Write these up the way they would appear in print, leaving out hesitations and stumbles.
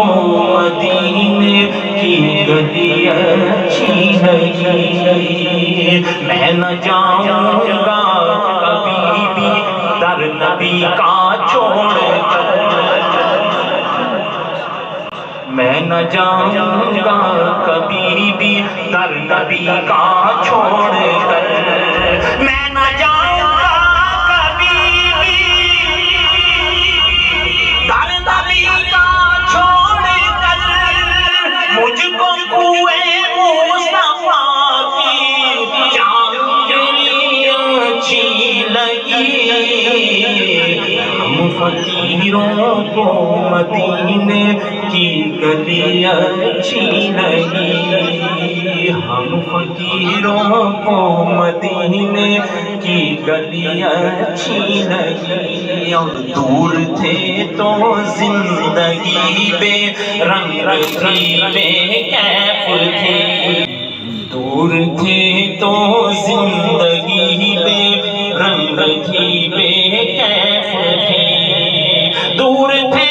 مدینے کی گلی اچھی لگی، میں نہ جاؤں گا کبھی بھی در نبی کا چھوڑ کر، میں نہ جاؤں گا کبھی بھی در نبی کا چھوڑ کر، میں نہ جاؤں گا کبھی بھی در نبی کا چھوڑ کر، مجھ کو کوئے مصطفیٰ کی چاندنی اچھی لگی، ہم فقیروں کو مدینے کی گلی اچھی لگی، ہم فقیروں کو مدینے کی گلی اچھی لگی، اور دور تھے تو زندگی بے رنگ تھی بے کیف تھی، دور تھے تو زندگی بے رنگ تھی بے کیف تھی، دور تھے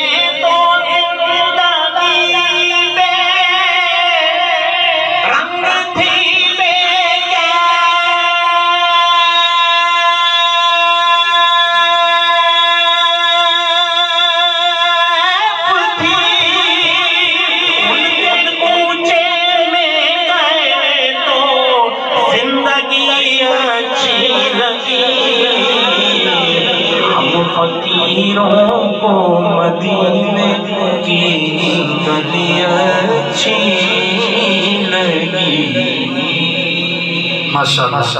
فقیروں کو مدینے کی گلی اچھی لگی، ماشاءاللہ۔